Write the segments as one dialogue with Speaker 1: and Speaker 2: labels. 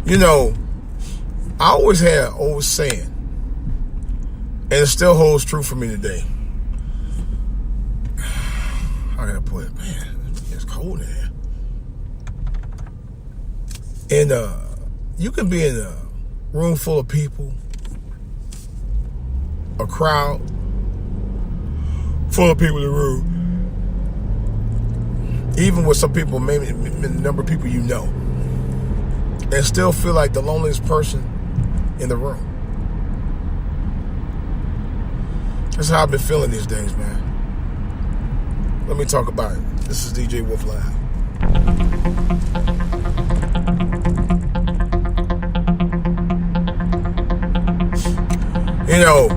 Speaker 1: You know, I always had an old saying, and it still holds true for me today. I gotta put it, man, it's cold in here. And you can be in a room full of people, a crowd full of people in the room, even with some people, maybe the number of people you know, and still feel like the loneliest person in the room. That's how I've been feeling these days, man. Let me talk about it. This is DJ Wolf Live. You know,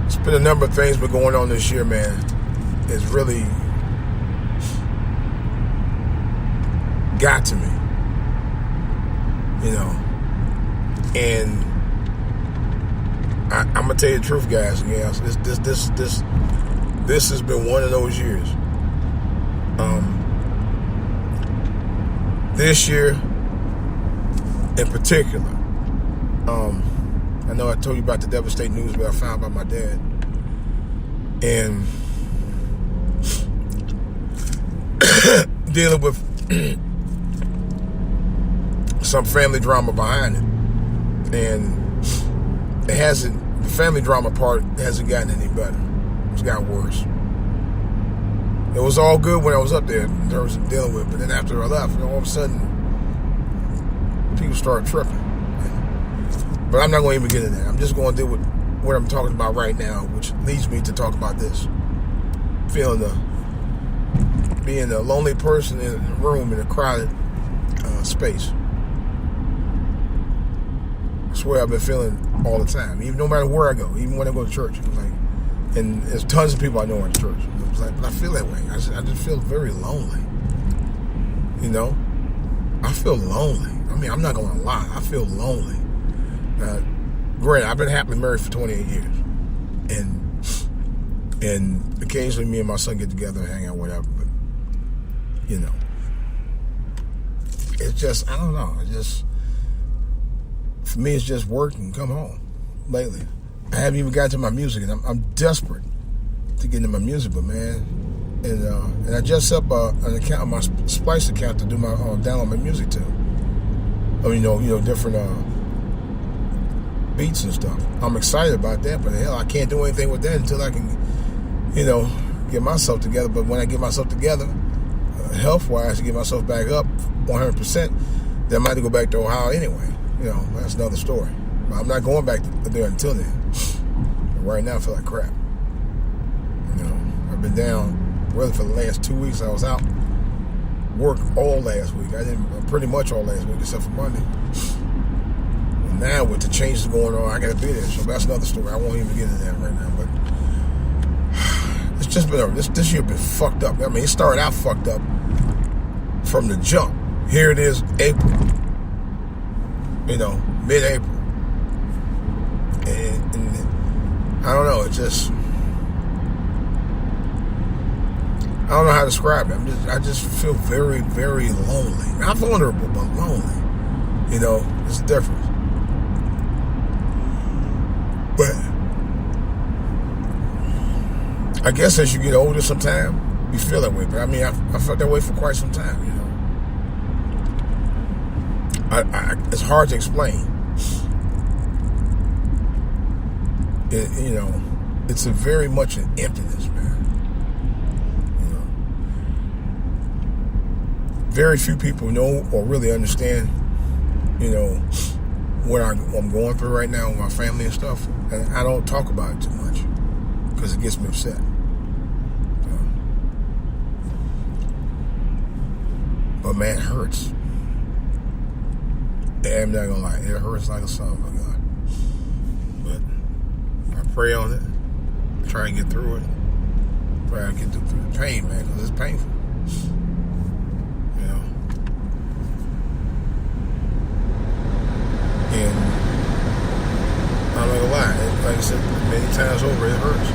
Speaker 1: it's been a number of things been going on this year, man. It's really got to me, you know. And I'm gonna tell you the truth, guys and gals. This has been one of those years. This year, in particular. I know I told you about the devastating news that I found about my dad, and dealing with some family drama behind it, and the family drama part hasn't gotten any better. It's gotten worse. It was all good when I was up there in terms of dealing with it, but then after I left, all of a sudden, people started tripping. But I'm not going to even get into that. I'm just going to deal with what I'm talking about right now, which leads me to talk about this. Being a lonely person in a room in a crowded space. I swear I've been feeling all the time, even no matter where I go, even when I go to church. And there's tons of people I know in church. But I feel that way. I just feel very lonely. You know, I feel lonely. I mean, I'm not going to lie. I feel lonely. Granted, I've been happily married for 28 years, and occasionally me and my son get together and hang out, whatever. But you know, it's just, I don't know. For me, it's just work and come home. Lately, I haven't even gotten to my music, and I'm desperate to get into my music. But man, and I just set up an account, my Splice account, to do my download my music to. I mean, you know, different beats and stuff. I'm excited about that, but hell, I can't do anything with that until I can, you know, get myself together. But when I get myself together, health-wise, to get myself back up 100%, then I might have to go back to Ohio anyway. You know, that's another story. But I'm not going back there until then. But right now, I feel like crap. You know, I've been down really for the last 2 weeks. I was out work all last week. I didn't, pretty much all last week except for Monday. Now with the changes going on, I gotta be there. So that's another story. I won't even get into that right now. But it's just been this year been fucked up. I mean, it started out fucked up from the jump. Here it is, April. You know, mid-April, and I don't know. It's just, I don't know how to describe it. I just feel very, very lonely. Not vulnerable, but lonely. You know, it's a difference. But I guess as you get older sometime, you feel that way. But I mean, I felt that way for quite some time, you know. It's hard to explain. You know, it's very much an emptiness, man. You know, very few people know or really understand, you know, what I'm going through right now with my family and stuff. And I don't talk about it too much because it gets me upset. But man, it hurts. I'm not gonna lie, it hurts like a son of a gun. But I pray on it, try and get through it. Try to get through the pain, man, because it's painful. You know. And I'm not gonna lie, like I said many times over, it hurts.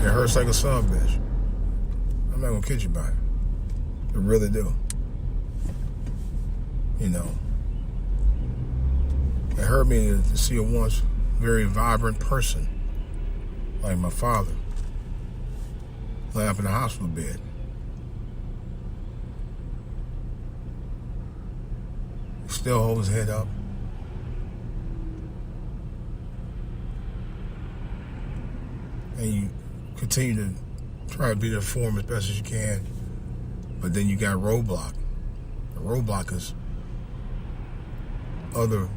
Speaker 1: It hurts like a son of a bitch. I'm not gonna kid you about it. I really do. You know, it hurt me to see a once very vibrant person like my father lay up in a hospital bed. He still holds his head up. And you continue to try to be there for him as best as you can. But then you got roadblock. The roadblock is other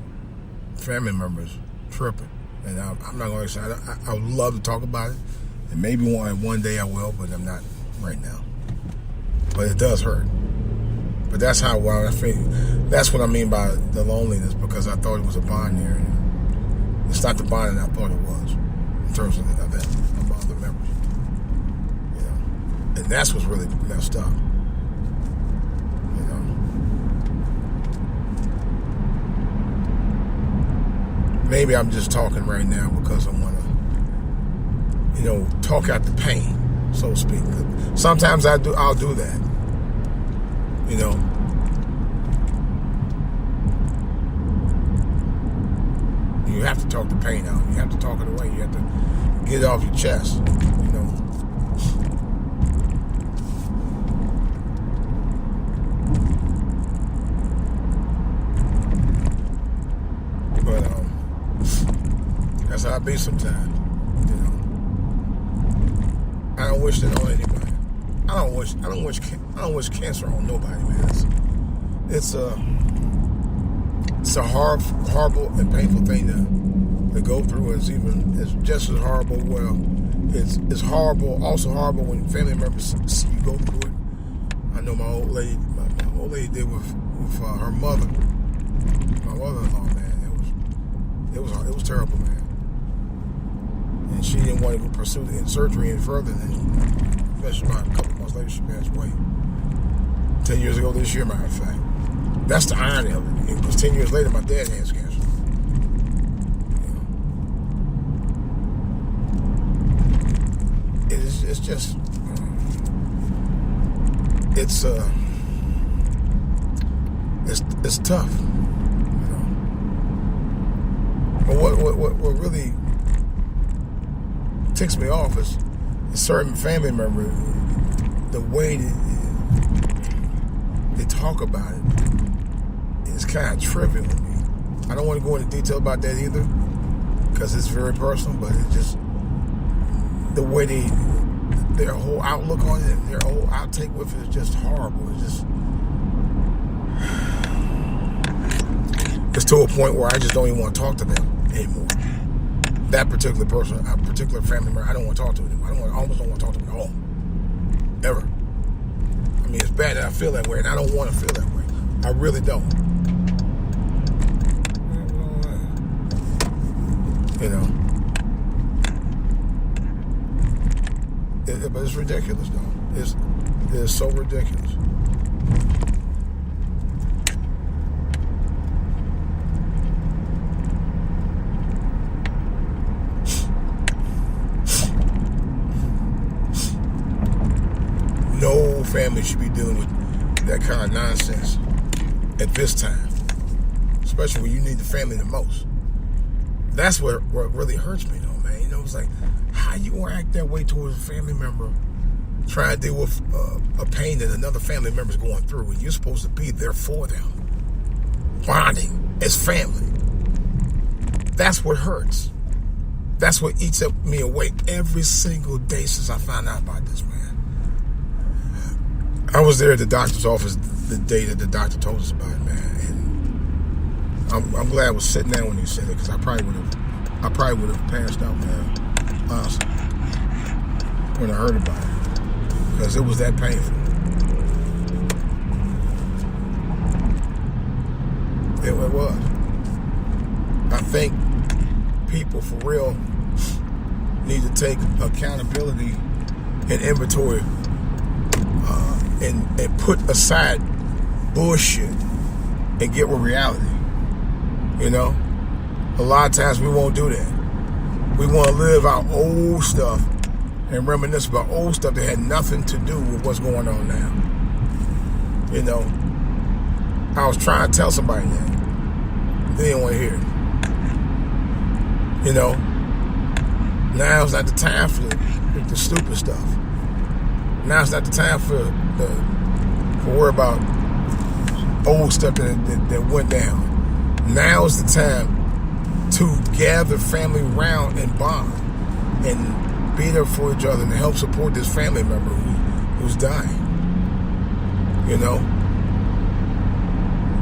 Speaker 1: family members tripping. And I'm not going to say, I would love to talk about it. And maybe one day I will, but I'm not right now. But it does hurt. But that's how I feel. That's what I mean by the loneliness, because I thought it was a bond there. And it's not the bond that I thought it was in terms of that, of other members. You know? And that's what's really messed up. You know? Maybe I'm just talking right now because I want to, you know, talk out the pain, so to speak. Sometimes I'll do that. You know, you have to talk the pain out. You have to talk it away. You have to get it off your chest. You know. But that's how I be sometimes. You know, I don't wish that on anybody. I don't wish cancer on nobody, man. It's a horrible and painful thing to go through. It's just as horrible. Well, it's horrible. Also horrible when family members see you go through it. I know my old lady did with her mother, my mother-in-law. Man, it was terrible, man. And she didn't want to go pursue the surgery any further than. Especially about a couple months later, she passed away. 10 years ago this year, matter of fact. That's the irony of it. Because 10 years later, my dad has cancer. You know? It's just... It's tough. You know? But what really ticks me off is a certain family member, the way they talk about it is kind of trivial to me. I don't want to go into detail about that either, because it's very personal, but it's just the way their whole outlook on it, their whole outtake with it is just horrible. It's to a point where I just don't even want to talk to them anymore. That particular person, a particular family member, I don't want to talk to them. I almost don't want to talk to them at all. Ever. I mean, it's bad that I feel that way, and I don't want to feel that way. I really don't. You know. But it's ridiculous, though. It's so ridiculous. No family should be dealing with that kind of nonsense at this time, especially when you need the family the most. That's what really hurts me, though, man. You know, it's like, how you gonna act that way towards a family member trying to deal with a pain that another family member's going through, and you're supposed to be there for them, bonding as family. That's what hurts. That's what eats me awake every single day since I found out about this, man. I was there at the doctor's office the day that the doctor told us about it, man, and I'm glad I was sitting there when he said it, because I probably would have passed out, man, honestly, when I heard about it, because it was that painful. It was. I think people for real need to take accountability and inventory. And put aside bullshit and get with reality. You know? A lot of times we won't do that. We want to live our old stuff and reminisce about old stuff that had nothing to do with what's going on now. I was trying to tell somebody that. They didn't want to hear it. Now's not the time for the stupid stuff. Now's not the time for worry about old stuff that went down. Now's the time to gather family around and bond and be there for each other and help support this family member who's dying.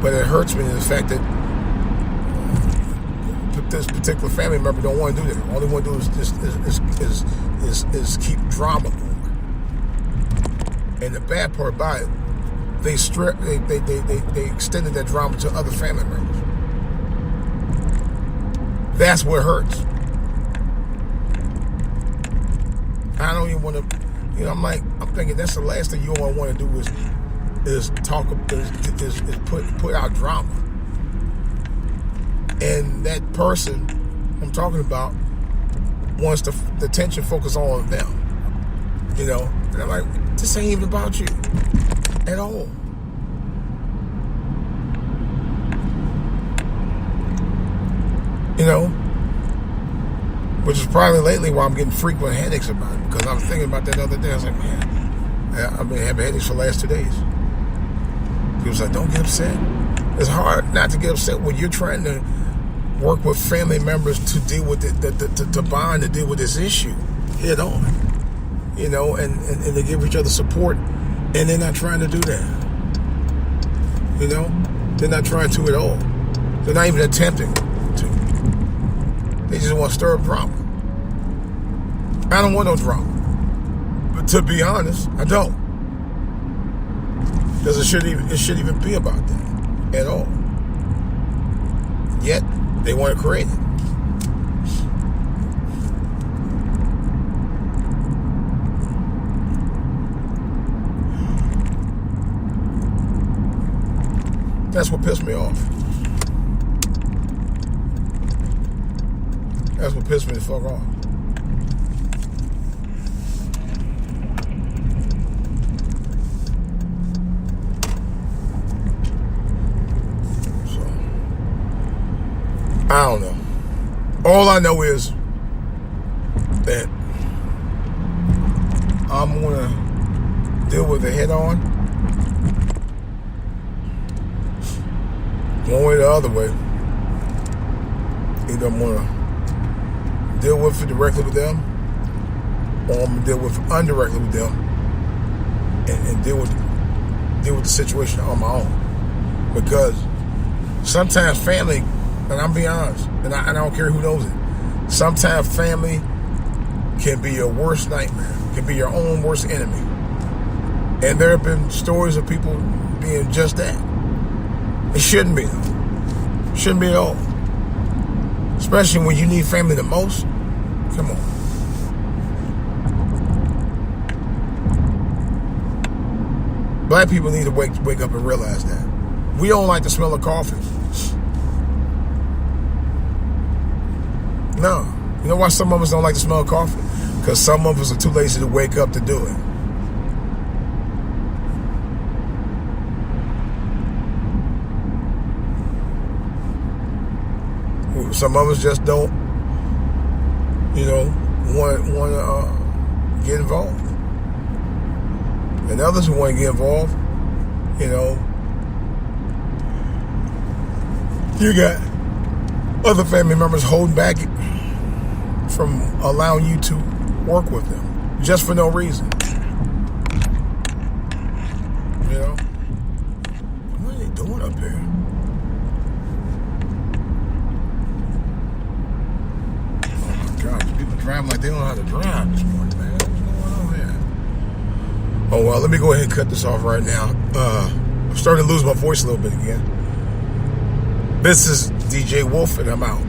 Speaker 1: But it hurts me the fact that this particular family member don't want to do that. All they want to do is keep drama going. And the bad part about it, they extended that drama to other family members. That's what hurts. I don't even want to, I'm thinking that's the last thing you all want to do is talk, is put out drama. And that person I'm talking about wants the attention focused on them. And I'm like, this ain't even about you at all. Which is probably lately why I'm getting frequent headaches about it. Because I was thinking about that the other day. I was like, man, I've been having headaches for the last 2 days. He was like, don't get upset. It's hard not to get upset when you're trying to work with family members to deal with it, to bond, to deal with this issue head on. And they give each other support, and they're not trying to do that. They're not trying to at all. They're not even attempting to. They just want to stir up drama. I don't want no drama. But to be honest, I don't. Because it shouldn't even be about that at all. Yet, they want to create it. That's what pissed me off. That's what pissed me the fuck off. So, I don't know. All I know is that I'm going to deal with it head on. One way or the other way. Either I'm going to deal with it directly with them, or I'm going to deal with it indirectly with them and deal with the situation on my own. Because sometimes family, and I'm being honest, and I don't care who knows it, sometimes family can be your worst nightmare, can be your own worst enemy. And there have been stories of people being just that. It shouldn't be, though. Shouldn't be at all. Especially when you need family the most. Come on. Black people need to wake up and realize that. We don't like the smell of coffee. No. You know why some of us don't like the smell of coffee? Because some of us are too lazy to wake up to do it. Some of us just don't, want to get involved. And others who want to get involved, you got other family members holding back from allowing you to work with them just for no reason. What are they doing up here? Driving like they don't know how to drive this morning, man. What's going on here? Oh, well, let me go ahead and cut this off right now. I'm starting to lose my voice a little bit again. This is DJ Wolf, and I'm out.